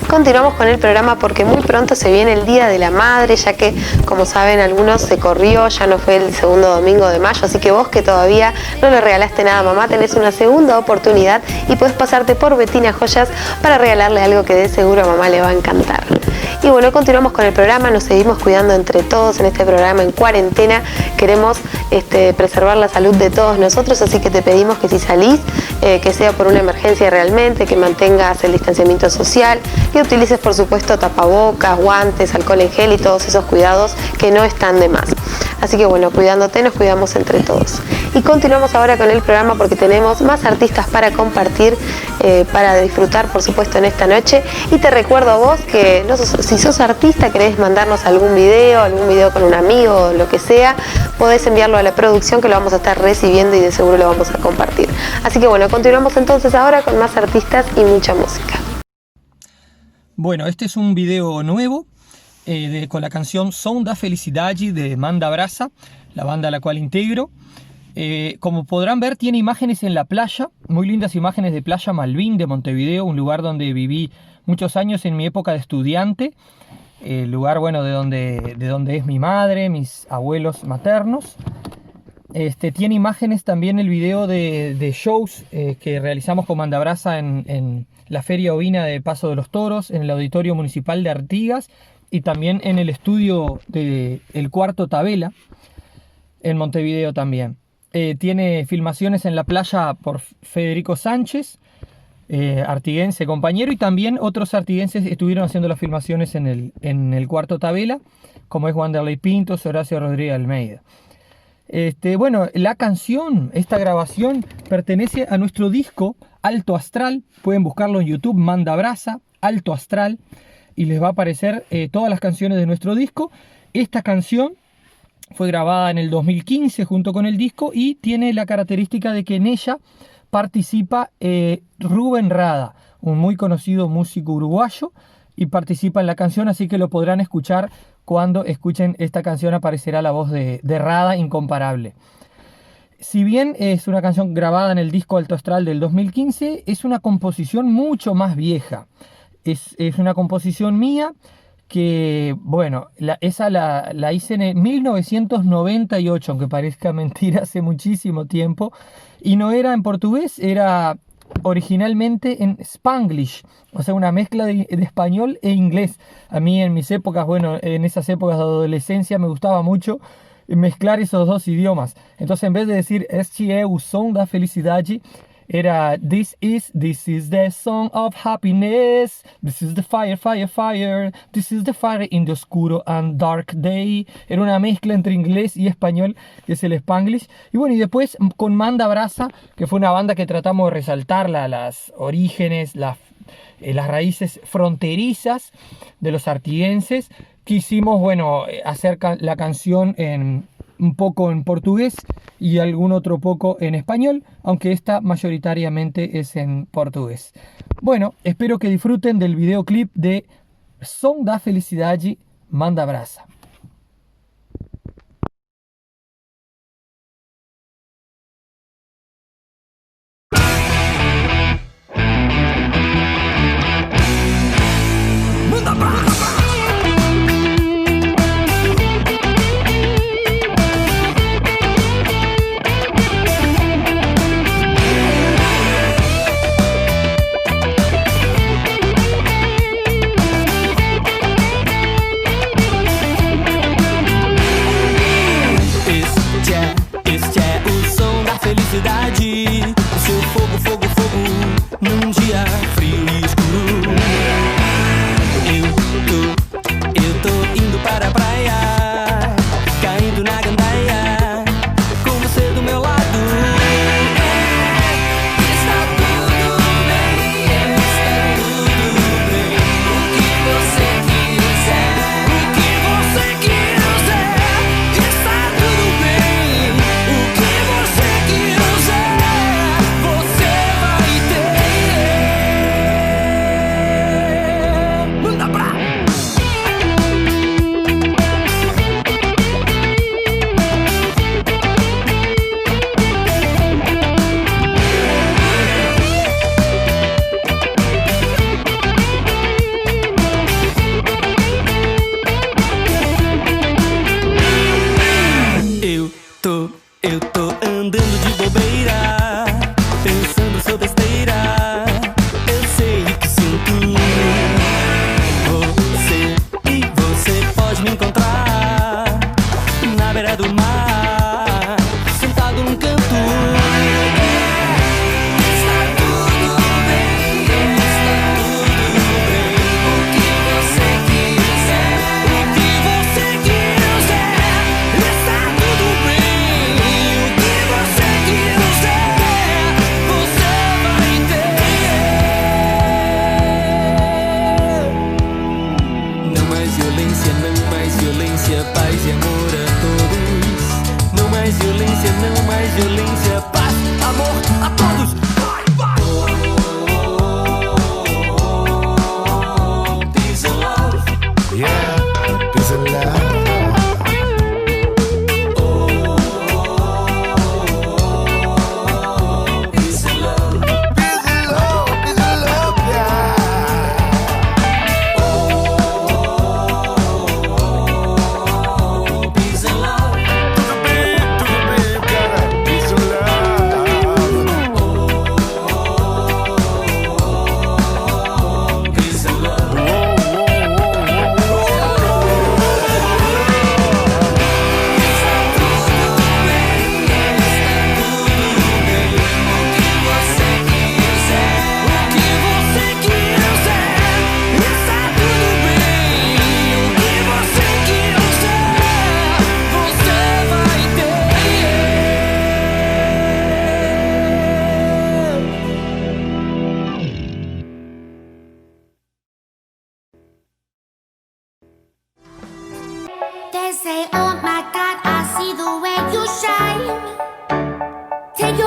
continuamos con el programa porque muy pronto se viene el Día de la Madre, ya que, como saben algunos, se corrió, ya no fue el segundo domingo de mayo, así que vos que todavía no le regalaste nada a mamá, tenés una segunda oportunidad y podés pasarte por Betina Joyas para regalarle algo que de seguro a mamá le va a encantar. Y bueno, continuamos con el programa, nos seguimos cuidando entre todos en este programa en cuarentena. Queremos preservar la salud de todos nosotros, así que te pedimos que si salís, que sea por una emergencia realmente, que mantengas el distanciamiento social y utilices por supuesto tapabocas, guantes, alcohol en gel y todos esos cuidados que no están de más. Así que bueno, cuidándote nos cuidamos entre todos. Y continuamos ahora con el programa porque tenemos más artistas para compartir, para disfrutar por supuesto en esta noche. Y te recuerdo a vos que si sos artista, querés mandarnos algún video con un amigo o lo que sea, podés enviarlo a la producción que lo vamos a estar recibiendo y de seguro lo vamos a compartir. Así que bueno, continuamos entonces ahora con más artistas y mucha música. Bueno, este es un video nuevo con la canción Som da Felicidade de Manda Brasa, la banda a la cual integro. Como podrán ver, tiene imágenes en la playa, muy lindas imágenes de Playa Malvin de Montevideo, un lugar donde viví muchos años en mi época de estudiante, el lugar, bueno, de donde es mi madre, mis abuelos maternos. Tiene imágenes también el video de shows que realizamos con Manda Brasa en la Feria Ovina de Paso de los Toros, en el Auditorio Municipal de Artigas y también en el estudio del Cuarto Tabela, en Montevideo también. Tiene filmaciones en la playa por Federico Sánchez, artiguense compañero, y también otros artiguenses estuvieron haciendo las filmaciones en el Cuarto Tabela, como es Wanderley Pintos, Horacio Rodríguez Almeida. Bueno, la canción, esta grabación, pertenece a nuestro disco Alto Astral. Pueden buscarlo en YouTube, Manda Brasa, Alto Astral, y les va a aparecer todas las canciones de nuestro disco. Esta canción fue grabada en el 2015 junto con el disco y tiene la característica de que en ella participa Rubén Rada, un muy conocido músico uruguayo, y participa en la canción, así que lo podrán escuchar. Cuando escuchen esta canción aparecerá la voz de Rada, incomparable. Si bien es una canción grabada en el disco Alto Astral del 2015, es una composición mucho más vieja. Es una composición mía que, bueno, esa la hice en 1998, aunque parezca mentira, hace muchísimo tiempo. Y no era en portugués, era originalmente en Spanglish, o sea, una mezcla de español e inglés. A mí en mis épocas, bueno, en esas épocas de adolescencia me gustaba mucho mezclar esos dos idiomas. Entonces, en vez de decir "Este é o som da felicidade", era "This is the song of happiness, this is the fire, fire, fire, this is the fire in the oscuro and dark day". Era una mezcla entre inglés y español, que es el Spanglish. Y bueno, y después con Manda Brasa, que fue una banda que tratamos de resaltar los orígenes, las raíces fronterizas de los artiguenses, quisimos, bueno, hacer la canción un poco en portugués y algún otro poco en español, aunque esta mayoritariamente es en portugués. Bueno, espero que disfruten del videoclip de Som da Felicidade, Manda Brasa. Eu tô andando de bobeira, pensando sou besteira. Eu sei o que sinto. Você pode me encontrar na beira do mar, sentado num canto. Está tudo bem, está tudo bem. O que você quiser, o que você quiser. Está tudo bem, o que você quiser, você vai ter. Não mais violência, não mais violência, paz e amor a todos. Não mais violência, não mais violência, paz, amor a todos. Vai, vai. Peace and love. Yeah, peace and love. Peace and love. Peace and love, peace and love, yeah. Peace and love. Tudo bem, cara. Peace and love. Peace and love. They say, oh my God, I see the way you shine. Take your